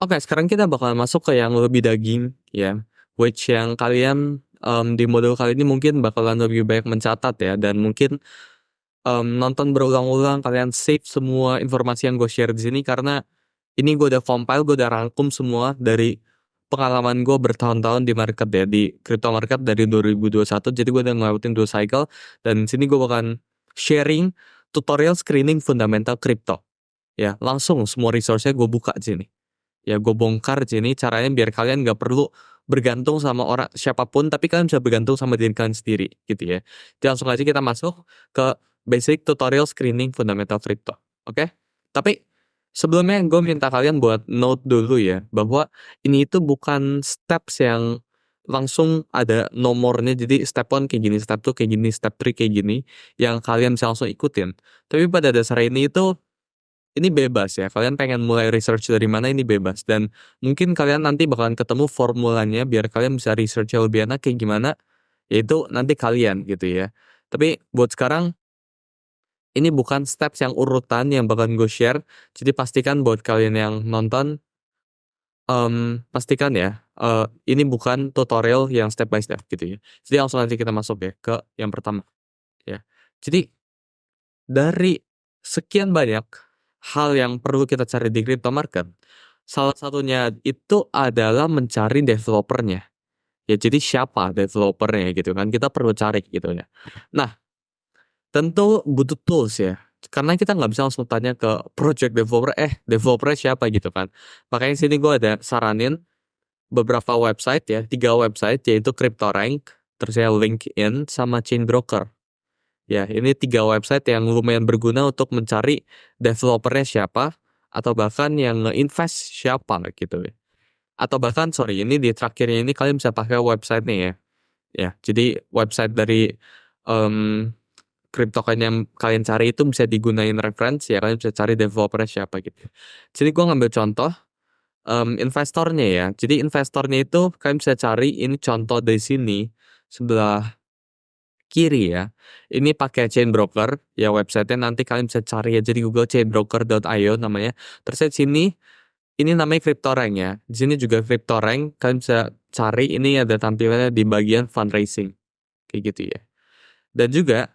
Oke, sekarang kita bakal masuk ke yang lebih daging ya, which yang kalian di modul kali ini mungkin bakalan lebih banyak mencatat ya, dan mungkin nonton berulang-ulang, kalian save semua informasi yang gue share di sini karena ini gue udah compile, gue udah rangkum semua dari pengalaman gue bertahun-tahun di market ya, di crypto market dari 2021. Jadi gue udah ngelewatin 2 cycle, dan di sini gue bakalan sharing tutorial screening fundamental crypto. Ya, langsung semua resource-nya gue buka di sini. Ya, gue bongkar di sini caranya biar kalian nggak perlu bergantung sama orang siapapun, tapi kalian bisa bergantung sama diri kalian sendiri gitu ya. Jadi langsung aja kita masuk ke basic tutorial screening fundamental crypto. Oke? Tapi sebelumnya gue minta kalian buat note dulu ya, bahwa ini itu bukan steps yang langsung ada nomornya. Jadi step 1 kayak gini, step 2 kayak gini, step 3 kayak gini, yang kalian bisa langsung ikutin. Tapi pada dasarnya ini bebas ya, kalian pengen mulai research dari mana ini bebas, dan mungkin kalian nanti bakalan ketemu formulanya biar kalian bisa research lebih enak kayak gimana, yaitu nanti kalian gitu ya. Tapi buat sekarang ini bukan steps yang urutan yang bakalan gue share, jadi pastikan buat kalian yang nonton, pastikan ya, ini bukan tutorial yang step by step gitu ya. Jadi langsung nanti kita masuk ya ke yang pertama ya. Jadi dari sekian banyak hal yang perlu kita cari di crypto market, salah satunya itu adalah mencari developernya. Ya, jadi siapa developernya gitu kan, kita perlu cari gitu ya. Nah, tentu butuh tools ya. Karena kita nggak bisa langsung tanya ke project developer, developernya siapa gitu kan. Makanya sini gue ada saranin beberapa website ya, 3 website, yaitu CryptoRank, terus ya LinkedIn, sama Chainbroker. Ya, ini 3 website yang lumayan berguna untuk mencari developernya siapa, atau bahkan yang nge-invest siapa gitu ya. Atau bahkan, sorry, ini di terakhirnya ini kalian bisa pakai website nih ya. Ya, jadi website dari um, CryptoCoin yang kalian cari itu bisa digunain referensi ya, kalian bisa cari developernya siapa gitu. Jadi gue ngambil contoh investornya ya. Jadi investornya itu kalian bisa cari, ini contoh dari sini sebelah kiri ya. Ini pakai Chainbroker ya, websitenya nanti kalian bisa cari ya, jadi Google chainbroker.io namanya. Terus di sini ini namanya CryptoRank ya. Di sini juga CryptoRank, kalian bisa cari, ini ada tampilannya di bagian fundraising kayak gitu ya. Dan juga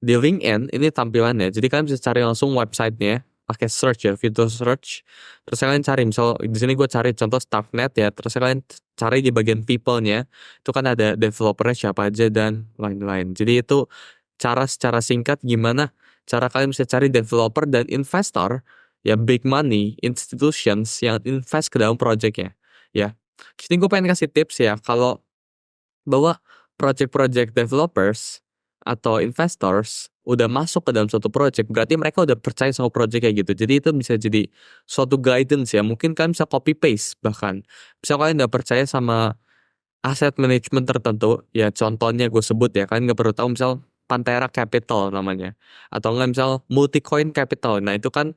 di LinkedIn ini tampilannya. Jadi kalian bisa cari langsung websitenya pakai search ya, fitur search. Terus kalian cari, misal di sini gue cari contoh Starknet ya. Terus kalian cari di bagian people-nya, itu kan ada developernya siapa aja dan lain-lain. Jadi itu cara secara singkat gimana cara kalian bisa cari developer dan investor ya, big money institutions yang invest ke dalam projectnya ya. Jadi gue pengen kasih tips ya, kalau bahwa project-project developers atau investors udah masuk ke dalam suatu project, berarti mereka udah percaya sama project kayak gitu. Jadi itu bisa jadi suatu guidance ya. Mungkin kalian bisa copy paste, bahkan bisa kalian udah percaya sama aset management tertentu ya. Contohnya gue sebut ya, kalian nggak perlu tahu, misal Pantera Capital namanya, atau enggak misal Multicoin Capital. Nah itu kan,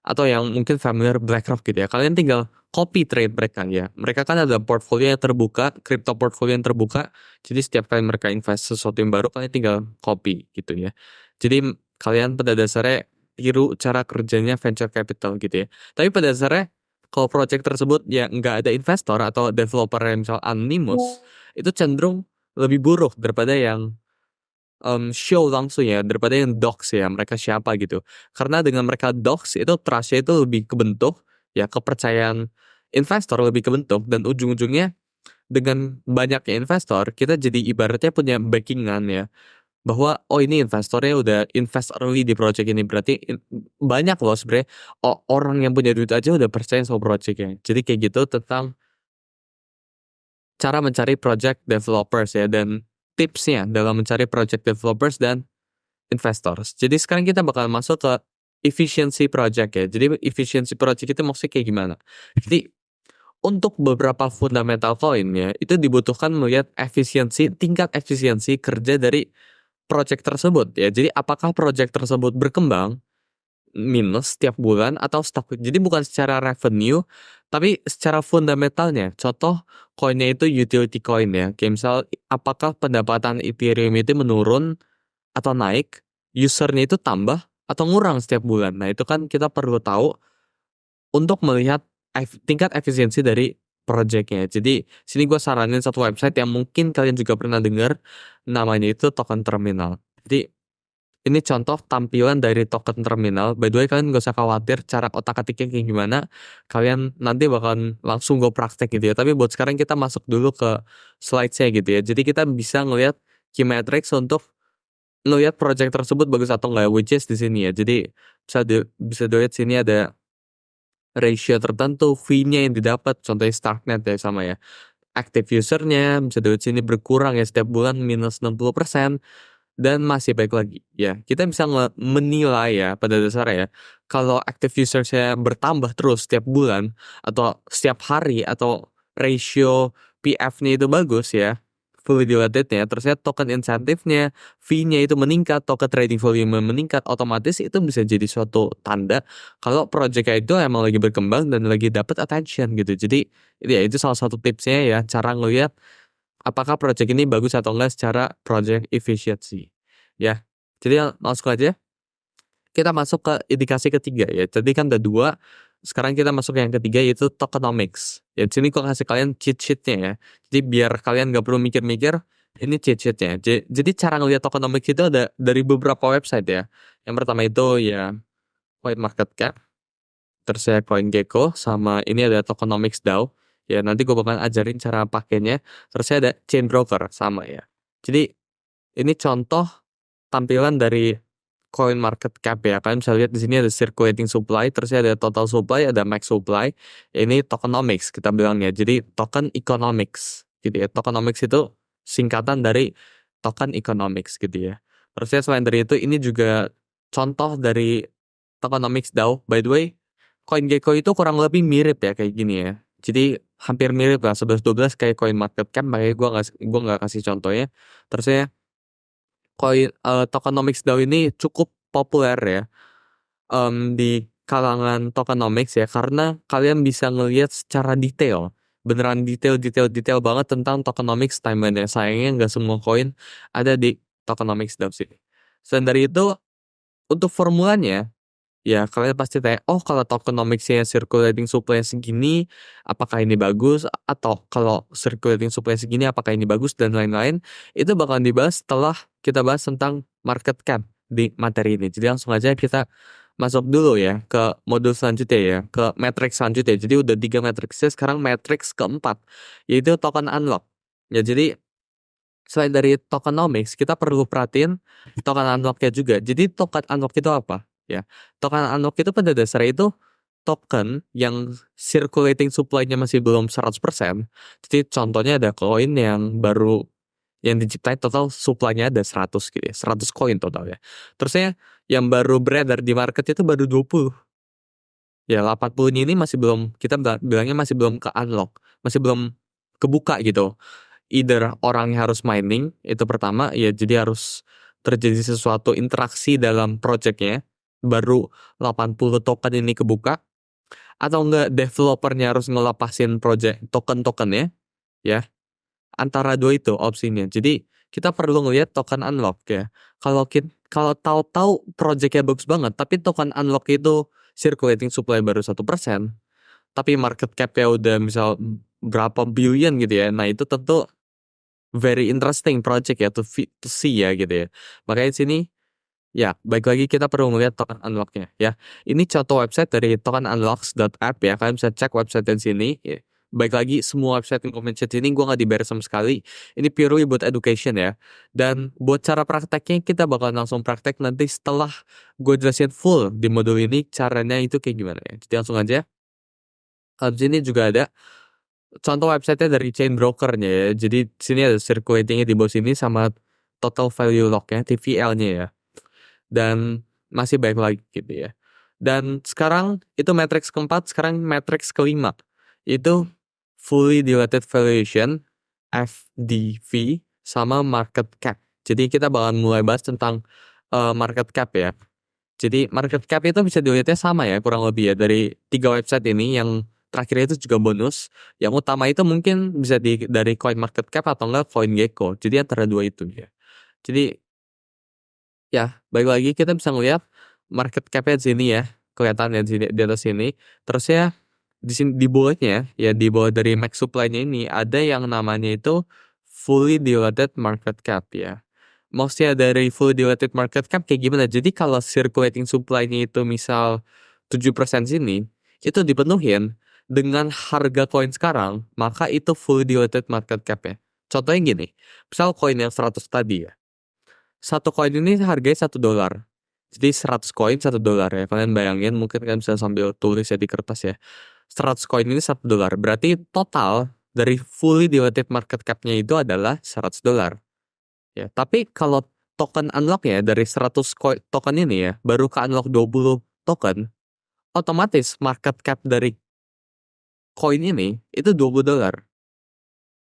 atau yang mungkin familiar BlackRock gitu ya, kalian tinggal copy trade mereka ya. Mereka kan ada portfolio yang terbuka, crypto portfolio yang terbuka. Jadi setiap kali mereka invest sesuatu yang baru, kalian tinggal copy gitu ya. Jadi kalian pada dasarnya tiru cara kerjanya venture capital gitu ya. Tapi pada dasarnya kalau project tersebut ya nggak ada investor atau developer yang misal anonymous, itu cenderung lebih buruk daripada yang show langsung ya, daripada yang docs ya, mereka siapa gitu. Karena dengan mereka docs itu trust-nya itu lebih kebentuk ya, kepercayaan investor lebih kebentuk, dan ujung-ujungnya dengan banyaknya investor kita jadi ibaratnya punya backingan ya, bahwa oh ini investornya udah invest early di project ini, berarti banyak loh sebenarnya orang yang punya duit aja udah percaya sama projectnya. Jadi kayak gitu tentang cara mencari project developers ya, dan tipsnya dalam mencari project developers dan investors. Jadi sekarang kita bakal masuk ke efficiency project ya. Jadi efficiency project itu maksudnya kayak gimana? Jadi untuk beberapa fundamental coin ya, itu dibutuhkan melihat tingkat efisiensi kerja dari project tersebut ya. Jadi apakah project tersebut berkembang minus setiap bulan atau stuck. Jadi bukan secara revenue, tapi secara fundamentalnya. Contoh koinnya itu utility coin ya. Kayak misal apakah pendapatan Ethereum itu menurun atau naik, usernya itu tambah atau ngurang setiap bulan. Nah itu kan kita perlu tahu untuk melihat tingkat efisiensi dari project-nya. Jadi sini gue saranin satu website yang mungkin kalian juga pernah dengar, namanya itu Token Terminal. Jadi ini contoh tampilan dari token terminal. By the way, kalian gak usah khawatir cara otak-atiknya kayak gimana. Kalian nanti bakalan langsung go praktek gitu ya. Tapi buat sekarang kita masuk dulu ke slide-nya gitu ya. Jadi kita bisa ngelihat key metrics untuk ngelihat project tersebut bagus atau enggak, which is di sini ya. Jadi bisa dilihat sini ada ratio tertentu, fee-nya yang didapat, contohnya Starknet ya sama ya. Active user-nya bisa dilihat sini berkurang ya setiap bulan minus 60%. Dan masih baik lagi, ya kita bisa menilai ya pada dasarnya ya, kalau active usersnya bertambah terus setiap bulan atau setiap hari atau ratio PF-nya itu bagus ya, fully dilatednya, terusnya token insentifnya, fee-nya itu meningkat, token trading volume meningkat, otomatis itu bisa jadi suatu tanda kalau project itu emang lagi berkembang dan lagi dapat attention gitu. Jadi ya itu salah satu tipsnya ya, cara ngelihat apakah project ini bagus atau enggak secara project efficiency. Ya, jadi langsung aja kita masuk ke indikasi ketiga ya. Tadi kan ada dua, sekarang kita masuk yang ketiga yaitu tokenomics. Ya, di sini kok kasih kalian cheat sheet-nya ya. Jadi biar kalian nggak perlu mikir-mikir, ini cheat sheet-nya. Jadi cara ngelihat tokenomics itu ada dari beberapa website ya. Yang pertama itu ya CoinMarketCap, terus ya CoinGecko, sama ini ada Tokenomics DAO. Ya nanti gue bakal ajarin cara pakainya. Terus ada Chain Broker sama ya. Jadi ini contoh tampilan dari Coin Market Cap ya. Kalian bisa lihat di sini ada circulating supply, terus ada total supply, ada max supply. Ini tokenomics kita bilangnya. Jadi token economics gitu ya. Tokenomics itu singkatan dari token economics gitu ya. Terusnya selain dari itu ini juga contoh dari tokenomics DAO. By the way, CoinGecko itu kurang lebih mirip ya kayak gini ya. Jadi hampir mirip lah 11-12 kayak Coin Market Cap, makanya gua nggak kasih contohnya. Terusnya tokenomics DAO ini cukup populer ya di kalangan tokenomics ya, karena kalian bisa ngelihat secara detail, beneran detail banget tentang tokenomics timeline-nya. Sayangnya nggak semua koin ada di tokenomics DAO sini. Selain dari itu, untuk formulanya, ya kalian pasti tanya, oh kalau tokenomics-nya circulating supply segini, apakah ini bagus? Atau kalau circulating supply segini, apakah ini bagus? Dan lain-lain. Itu bakalan dibahas setelah kita bahas tentang market cap di materi ini. Jadi langsung aja kita masuk dulu ya ke modul selanjutnya ya, ke matrix selanjutnya. Jadi udah 3 matriksnya, sekarang matrix keempat, yaitu token unlock. Ya jadi selain dari tokenomics, kita perlu perhatiin token unlock-nya juga. Jadi token unlock itu apa? Ya, token unlock itu pada dasarnya itu token yang circulating supply-nya masih belum 100%. Jadi contohnya ada koin yang baru yang diciptain total supply-nya ada 100 gitu ya, 100 koin total ya. Terusnya yang baru beredar di market itu baru 20. Ya 80 ini masih belum, kita bilangnya masih belum ke unlock, masih belum kebuka gitu. Either orangnya harus mining, itu pertama, ya jadi harus terjadi sesuatu interaksi dalam projectnya, baru 80 token ini kebuka, atau enggak developernya harus ngelepasin project token-tokennya, ya. Antara dua itu opsinya. Jadi kita perlu ngelihat token unlock ya. Kalau tahu-tahu projectnya bagus banget, tapi token unlock itu circulating supply baru 1%, tapi market cap-nya udah misal berapa billion gitu ya. Nah itu tentu very interesting project ya to see ya gitu ya. Makanya di sini ya baik lagi kita perlu melihat token unlock-nya ya. Ini contoh website dari tokenunlocks.app ya. Kalian bisa cek website di sini ya. Baik lagi semua website yang komen chat ini gue nggak dibayar sama sekali. Ini purely buat education ya. Dan buat cara prakteknya kita bakal langsung praktek nanti setelah gue jelasin full di modul ini caranya itu kayak gimana ya. Jadi langsung aja. Di sini juga ada contoh websitenya dari chain brokernya ya. Jadi sini ada circulatingnya di bawah sini sama total value locknya, TVL-nya ya. Dan masih baik lagi gitu ya. Dan sekarang itu matrix keempat, sekarang matrix kelima. Itu fully dilated valuation, FDV, sama market cap. Jadi kita bakal mulai bahas tentang market cap ya. Jadi market cap itu bisa dilihatnya sama ya kurang lebih ya dari 3 website ini. Yang terakhir itu juga bonus. Yang utama itu mungkin bisa dari Coin Market Cap atau enggak CoinGecko. Jadi antara dua itu ya. Jadi ya baik lagi kita bisa ngeliat market cap-nya di sini ya. Kelihatan ya di atas sini. Terus ya di sini di bawahnya ya, di bawah dari max supply-nya ini ada yang namanya itu fully diluted market cap ya. Maksudnya dari fully diluted market cap kayak gimana? Jadi kalau circulating supply-nya itu misal 7% sini, itu dipenuhin dengan harga koin sekarang, maka itu fully diluted market cap ya. Contohnya gini, misal koin yang 100 tadi ya. Satu koin ini harganya $1. Jadi 100 koin $1 ya. Kalian bayangin, mungkin kalian bisa sambil tulis ya di kertas ya. 100 koin ini $1. Berarti total dari fully diluted market cap-nya itu adalah $100. Ya, tapi kalau token unlock ya dari 100 token ini ya, baru ke unlock 20 token, otomatis market cap dari koin ini itu $20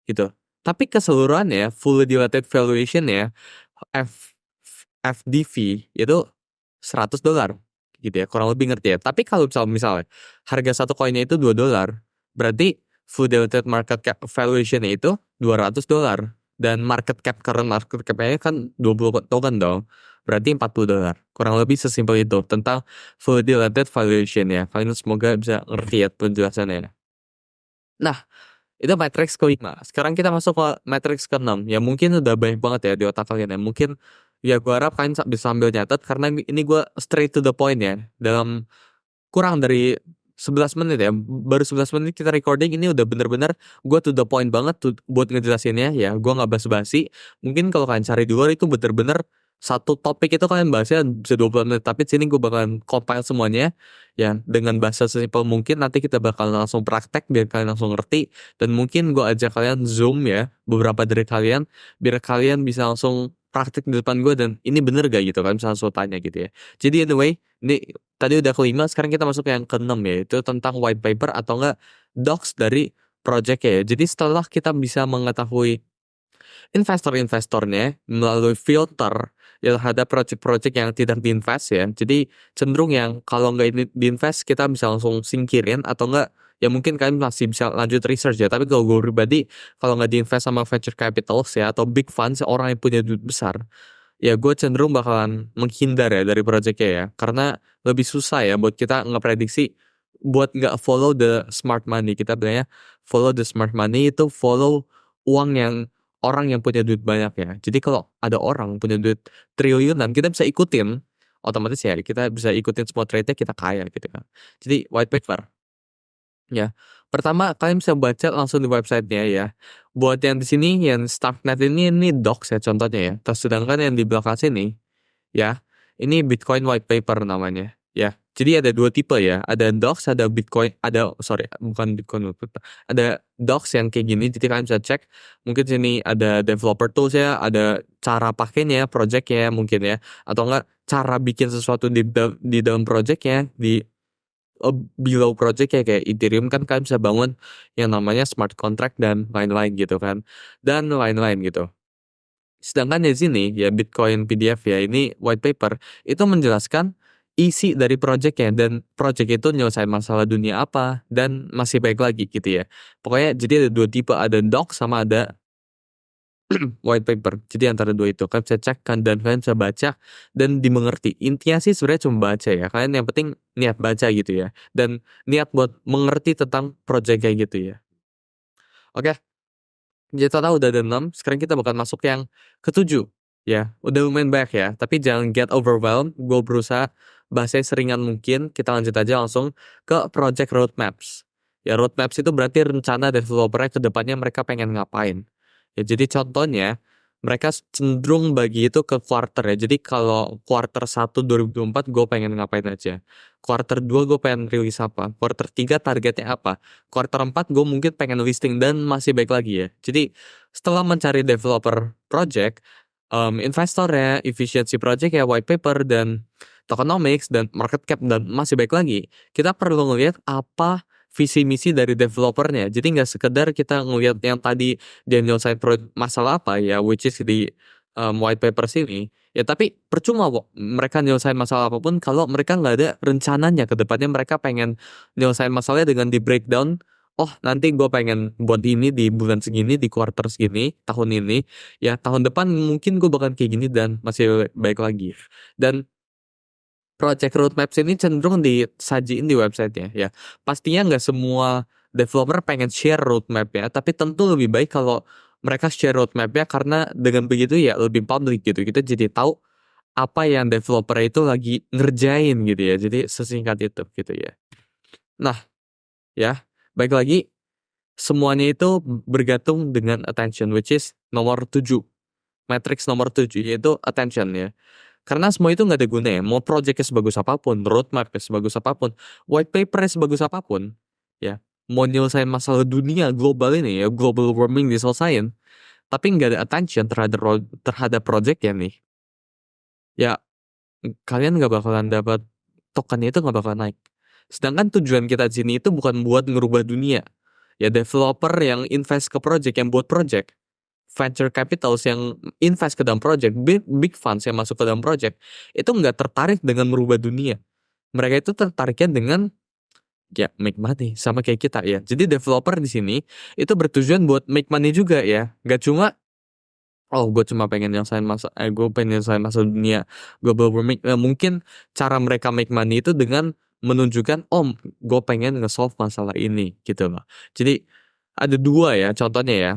gitu. Tapi keseluruhannya fully diluted valuation ya, F, FDV itu $100 gitu ya, kurang lebih ngerti ya. Tapi kalau misalnya harga satu koinnya itu $2, berarti fully diluted market cap valuation-nya itu $200, dan market cap current market cap-nya kan 20 token dong, berarti $40. Kurang lebih sesimpel itu tentang fully diluted valuation ya. Kalian semoga bisa ngerti ya penjelasannya. Nah, itu matriks kelima. Sekarang kita masuk ke matriks keenam. Ya mungkin udah banyak banget ya di otak kalian ya. Mungkin ya gue harap kalian bisa sambil nyatet karena ini gue straight to the point ya. Dalam kurang dari 11 menit ya. Baru 11 menit kita recording, ini udah bener-bener gue to the point banget buat ngejelasinnya ya. Gue gak basa-basi. Mungkin kalau kalian cari di luar itu bener-bener satu topik itu kalian bahasnya bisa 20 menit. Tapi sini gue bakalan compile semuanya ya dengan bahasa sesimpel mungkin. Nanti kita bakal langsung praktek biar kalian langsung ngerti. Dan mungkin gue ajak kalian zoom ya, beberapa dari kalian, biar kalian bisa langsung praktek di depan gue dan ini bener gak gitu kan, bisa langsung tanya gitu ya. Jadi anyway, ini tadi udah kelima, sekarang kita masuk ke yang keenam ya, itu tentang white paper atau enggak docs dari project ya. Jadi setelah kita bisa mengetahui investor-investornya melalui filter ya terhadap project-project yang tidak diinvest ya. Jadi cenderung yang kalau nggak diinvest kita bisa langsung singkirin, atau enggak ya mungkin kalian masih bisa lanjut research ya. Tapi kalau gue pribadi, kalau nggak diinvest sama venture capitals ya atau big funds, orang yang punya duit besar, ya gue cenderung bakalan menghindar ya dari projectnya ya, karena lebih susah ya buat kita ngeprediksi, buat nggak follow the smart money. Kita bilangnya follow the smart money itu follow uang yang orang yang punya duit banyak ya. Jadi kalau ada orang punya duit triliunan, kita bisa ikutin, otomatis ya kita bisa ikutin semua trade-nya, kita kaya gitu kan. Jadi white paper ya, pertama kalian bisa baca langsung di websitenya ya. Buat yang di sini yang Starknet ini docs ya contohnya ya. Terus sedangkan yang di belakang sini ya, ini Bitcoin white paper namanya ya. Jadi ada dua tipe ya, ada docs, ada Bitcoin, ada sorry bukan Bitcoin white paper, ada docs yang kayak gini. Jadi kalian bisa cek, mungkin sini ada developer tools ya, ada cara pakainya, projectnya mungkin ya, atau enggak cara bikin sesuatu di dalam projectnya, di below project ya, kayak Ethereum kan kalian bisa bangun yang namanya smart contract dan lain-lain gitu kan, dan lain-lain gitu. Sedangkan di sini ya Bitcoin PDF ya, ini white paper itu menjelaskan isi dari projectnya, dan project itu nyelesain masalah dunia apa dan masih baik lagi gitu ya. Pokoknya jadi ada dua tipe, ada doc sama ada white paper. Jadi antara dua itu kalian bisa cek kan, dan kalian bisa baca dan dimengerti. Intinya sih sebenarnya cuma baca ya. Kalian yang penting niat baca gitu ya. Dan niat buat mengerti tentang project kayak gitu ya. Oke, jadi total udah ada 6. Sekarang kita bakal masuk yang ketujuh. Ya, udah lumayan banyak ya. Tapi jangan get overwhelmed. Gue berusaha bahasanya seringan mungkin. Kita lanjut aja langsung ke project roadmaps. Ya, roadmaps itu berarti rencana developernya ke depannya mereka pengen ngapain. Ya, jadi contohnya mereka cenderung bagi itu ke quarter ya. Jadi kalau quarter 1 2024 gue pengen ngapain aja. Quarter 2 gue pengen rilis apa. Quarter 3 targetnya apa. Quarter 4 gue mungkin pengen listing dan masih baik lagi ya. Jadi setelah mencari developer project, investornya, efficiency project ya, white paper dan tokenomics dan market cap dan masih baik lagi, kita perlu ngelihat apa visi misi dari developernya. Jadi nggak sekedar kita ngelihat yang tadi dia nyelesain masalah apa ya, which is di white paper sini ya, tapi percuma kok mereka nyelesain masalah apapun kalau mereka nggak ada rencananya ke depannya. Mereka pengen nyelesain masalahnya dengan di breakdown, oh nanti gue pengen buat ini di bulan segini, di quarter segini, tahun ini ya, tahun depan mungkin gue bakal kayak gini dan masih baik lagi. Dan project roadmaps ini cenderung disajiin di websitenya ya. Pastinya nggak semua developer pengen share roadmapnya, tapi tentu lebih baik kalau mereka share roadmapnya karena dengan begitu ya lebih public gitu. Kita jadi tahu apa yang developer itu lagi ngerjain gitu ya. Jadi sesingkat itu gitu ya. Nah, ya, baik lagi semuanya itu bergantung dengan attention which is nomor 7. Matrix nomor 7 yaitu attention ya. Karena semua itu nggak ada gunanya. Mau projectnya sebagus apapun, roadmapnya sebagus apapun, white papernya sebagus apapun, ya. Mau nyelesain masalah dunia global ini ya, global warming diselesain, tapi nggak ada attention terhadap projectnya nih, ya kalian nggak bakalan dapat tokennya itu nggak bakalan naik. Sedangkan tujuan kita di sini itu bukan buat ngerubah dunia. Ya developer yang invest ke project, yang buat project, venture capitals yang invest ke dalam project, big funds yang masuk ke dalam project, itu nggak tertarik dengan merubah dunia. Mereka itu tertariknya dengan ya make money sama kayak kita ya. Jadi developer di sini itu bertujuan buat make money juga ya. Nggak cuma oh gue cuma pengen gue pengen nyelesain masalah dunia global warming. Mungkin cara mereka make money itu dengan menunjukkan oh gue pengen nge-solve masalah ini gitu loh. Jadi ada dua ya contohnya ya.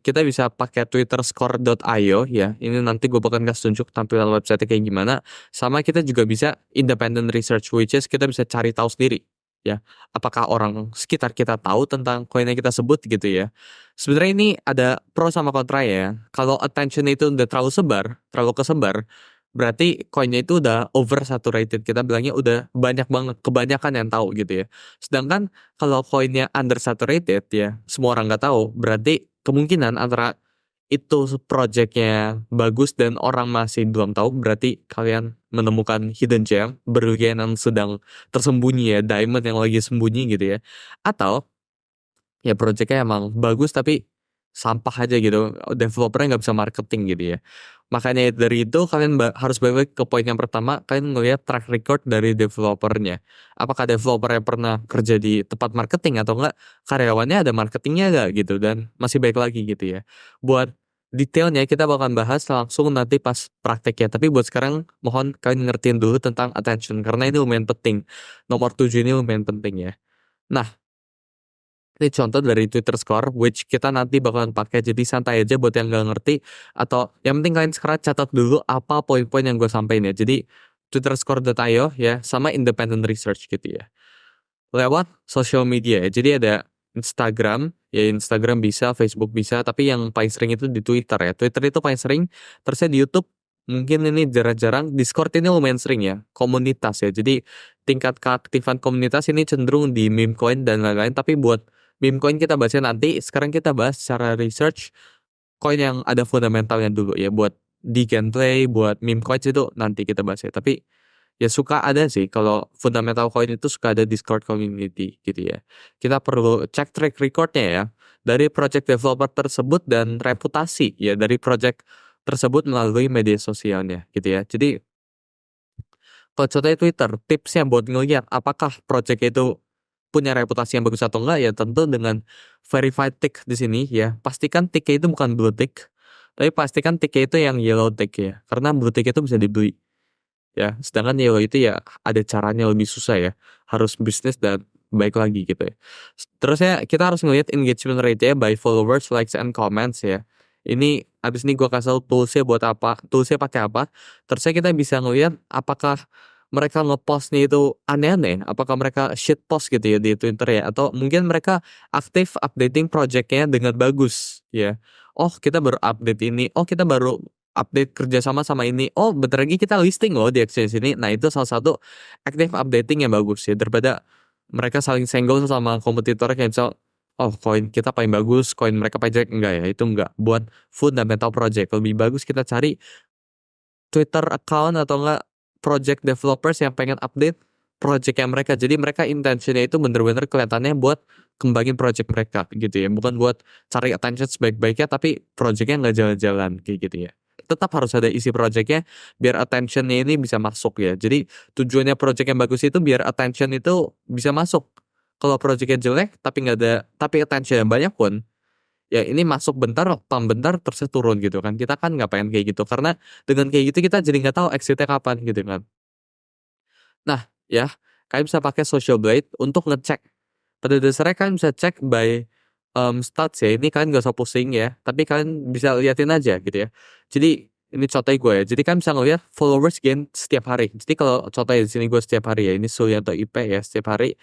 Kita bisa pakai twitterscore.io ya. Ini nanti gue bakal kasih tunjuk tampilan website kayak gimana. Sama kita juga bisa independent research which is kita bisa cari tahu sendiri ya. Apakah orang sekitar kita tahu tentang koin yang kita sebut gitu ya. Sebenarnya ini ada pro sama kontra ya. Kalau attention itu udah terlalu kesebar, berarti koinnya itu udah oversaturated. Kita bilangnya udah banyak banget, kebanyakan yang tahu gitu ya. Sedangkan kalau koinnya undersaturated ya, semua orang nggak tahu, berarti kemungkinan antara itu projectnya bagus dan orang masih belum tahu, berarti kalian menemukan hidden gem, berlian yang sedang tersembunyi ya, diamond yang lagi sembunyi gitu ya. Atau ya projectnya emang bagus tapi sampah aja gitu, developernya nggak bisa marketing gitu ya. Makanya dari itu kalian harus balik ke poin yang pertama, kalian ngelihat track record dari developernya. Apakah developernya pernah kerja di tempat marketing atau enggak, karyawannya ada marketingnya nggak gitu, dan masih baik lagi gitu ya. Buat detailnya kita bakal bahas langsung nanti pas prakteknya, tapi buat sekarang mohon kalian ngertiin dulu tentang attention karena ini lumayan penting. Nomor 7 ini lumayan penting ya. Nah, ini contoh dari Twitter Score, which kita nanti bakalan pakai, jadi santai aja buat yang nggak ngerti, atau yang penting kalian sekarang catat dulu apa poin-poin yang gue sampaikan ya. Jadi twitterscore.io ya, sama independent research gitu ya. Lewat social media ya, jadi ada Instagram, ya Instagram bisa, Facebook bisa, tapi yang paling sering itu di Twitter ya. Twitter itu paling sering, terusnya di YouTube, mungkin ini jarang-jarang, Discord ini lumayan sering ya, komunitas ya. Jadi tingkat keaktifan komunitas ini cenderung di meme coin dan lain-lain, tapi buat meme coin kita bahasnya nanti. Sekarang kita bahas secara research coin yang ada fundamentalnya dulu ya. Buat di gameplay, buat meme coins itu nanti kita bahas ya. Tapi ya suka ada sih kalau fundamental coin itu suka ada Discord community gitu ya. Kita perlu cek track recordnya ya dari project developer tersebut dan reputasi ya dari project tersebut melalui media sosialnya gitu ya. Jadi kalau contohnya Twitter, tipsnya buat ngeliat apakah project itu punya reputasi yang bagus atau enggak ya tentu dengan verified tick di sini ya. Pastikan ticknya itu bukan blue tick, tapi pastikan ticknya itu yang yellow tick ya. Karena blue tick itu bisa dibeli ya. Sedangkan yellow itu ya ada caranya lebih susah ya. Harus bisnis dan baik lagi gitu ya. Terus ya kita harus ngelihat engagement rate ya by followers, likes, and comments ya. Ini abis ini gue kasih tau toolsnya buat apa, toolsnya pakai apa. Terusnya kita bisa ngelihat apakah mereka ngepostnya itu aneh-aneh, apakah mereka shit post gitu ya di Twitter ya, atau mungkin mereka aktif updating projectnya dengan bagus ya. Oh kita baru update ini, oh kita baru update kerjasama sama ini, oh bentar lagi kita listing loh di exchange ini. Nah itu salah satu active updating yang bagus ya, daripada mereka saling senggol sama kompetitor kayak misal oh koin kita paling bagus, koin mereka paling jelek, enggak ya, itu enggak. Buat fundamental project lebih bagus kita cari Twitter account atau enggak project developers yang pengen update project yang mereka. Jadi mereka intentionnya itu bener-bener kelihatannya buat kembangin project mereka gitu ya. Bukan buat cari attention sebaik-baiknya tapi projectnya nggak jalan-jalan kayak gitu ya. Tetap harus ada isi projectnya biar attentionnya ini bisa masuk ya. Jadi tujuannya project yang bagus itu biar attention itu bisa masuk. Kalau projectnya jelek tapi nggak ada, tapi attention yang banyak pun ya ini masuk bentar, pam bentar terus turun gitu kan. Kita kan nggak pengen kayak gitu karena dengan kayak gitu kita jadi nggak tahu exitnya kapan gitu kan. Nah, ya, kalian bisa pakai Social Blade untuk ngecek. Pada dasarnya kalian bisa cek by stats ya. Ini kalian gak usah pusing ya, tapi kalian bisa liatin aja gitu ya. Jadi ini contohnya gue ya. Jadi kalian bisa ngeliat followers gain setiap hari. Jadi kalau contohnya di sini gue setiap hari ya, ini Sulianto IP ya, setiap hari.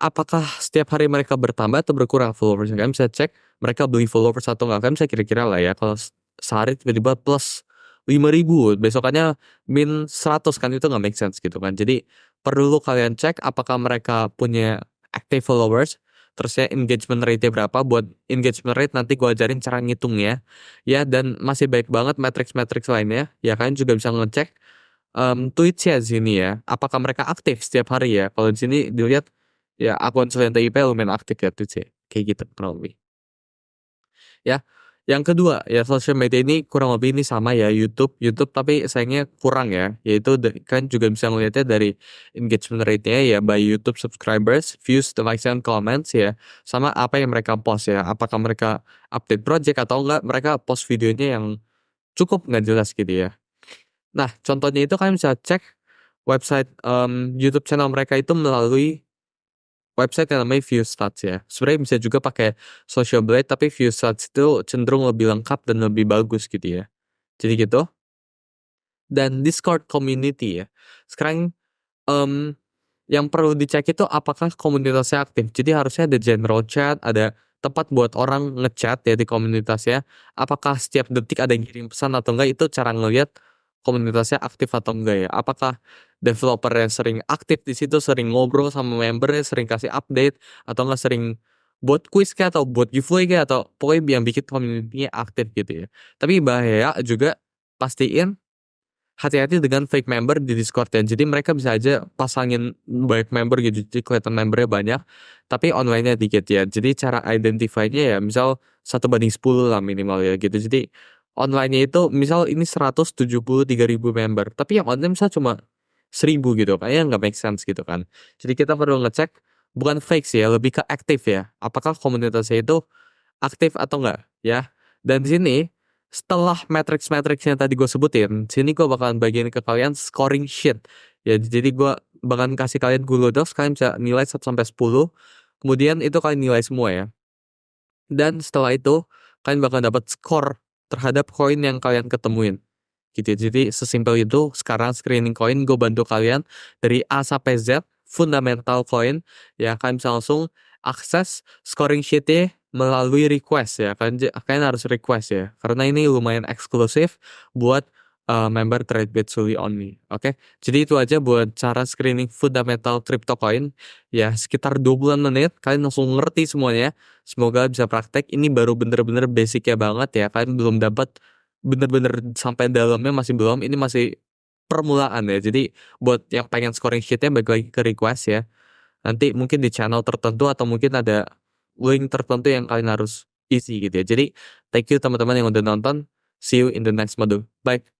Apakah setiap hari mereka bertambah atau berkurang followers? Kalian bisa cek mereka beli followers atau enggak. Kalian bisa kira-kira lah ya. Kalau sehari tiba-tiba plus 5.000, besokannya min 100 kan itu nggak make sense gitu kan. Jadi perlu kalian cek apakah mereka punya active followers, terus ya engagement rate-nya berapa. Buat engagement rate nanti gue ajarin cara ngitungnya ya, dan masih baik banget matrix-matrix lainnya ya. Kalian juga bisa ngecek tweets-nya di sini ya, apakah mereka aktif setiap hari ya. Kalau di sini dilihat ya akun Sulianto IP lumayan aktif ya tweets-nya, kayak gitu kurang lebih. Ya. Yang kedua, ya sosial media ini kurang lebih ini sama ya YouTube tapi sayangnya kurang ya. Yaitu kan juga bisa ngeliatnya dari engagement rate-nya ya, by YouTube subscribers, views, likes, and comments ya. Sama apa yang mereka post ya. Apakah mereka update project atau enggak mereka post videonya yang cukup nggak jelas gitu ya. Nah, contohnya itu kalian bisa cek website YouTube channel mereka itu melalui website yang namanya Viewstats ya. Sebenarnya bisa juga pakai Social Blade, tapi Viewstats itu cenderung lebih lengkap dan lebih bagus gitu ya. Jadi gitu. Dan Discord community ya. Sekarang em, yang perlu dicek itu apakah komunitasnya aktif. Jadi harusnya ada general chat, ada tempat buat orang ngechat ya di komunitasnya. Apakah setiap detik ada yang kirim pesan atau enggak, itu cara ngelihat komunitasnya aktif atau enggak ya. Apakah developernya sering aktif di situ, sering ngobrol sama membernya, sering kasih update, atau enggak sering buat quiz kayak atau buat giveaway kayak, atau pokoknya yang bikin community-nya aktif gitu ya. Tapi bahaya juga, pastiin hati-hati dengan fake member di Discord ya. Jadi mereka bisa aja pasangin banyak member gitu, jadi kelihatan membernya banyak, tapi online-nya dikit ya. Jadi cara identify-nya ya misal 1:10 lah minimal ya gitu. Jadi online-nya itu misal ini 173.000 member, tapi yang online misal cuma 1.000 gitu. Kayaknya nggak make sense gitu kan. Jadi kita perlu ngecek bukan fake sih ya, lebih ke aktif ya. Apakah komunitasnya itu aktif atau enggak ya. Dan di sini setelah matrix-matrix yang tadi gue sebutin, sini gue bakalan bagiin ke kalian scoring sheet. Ya, jadi gue bakalan kasih kalian Google Docs, kalian bisa nilai 1 sampai 10. Kemudian itu kalian nilai semua ya. Dan setelah itu kalian bakal dapat skor terhadap koin yang kalian ketemuin. Gitu. Jadi sesimpel itu. Sekarang screening koin gue bantu kalian dari A sampai Z, fundamental koin. Ya, kalian bisa langsung akses scoring sheet-nya melalui request ya. Kalian harus request ya. Karena ini lumayan eksklusif buat member TradeBit Suli only. Oke. Jadi itu aja buat cara screening fundamental crypto coin. Ya, sekitar 20 menit kalian langsung ngerti semuanya. Semoga bisa praktek. Ini baru bener-bener basicnya banget ya. Kalian belum dapat bener-bener sampai dalamnya, masih belum. Ini masih permulaan ya. Jadi buat yang pengen scoring sheetnya balik lagi ke request ya. Nanti mungkin di channel tertentu atau mungkin ada link tertentu yang kalian harus isi gitu ya. Jadi thank you teman-teman yang udah nonton. See you in the next module. Bye.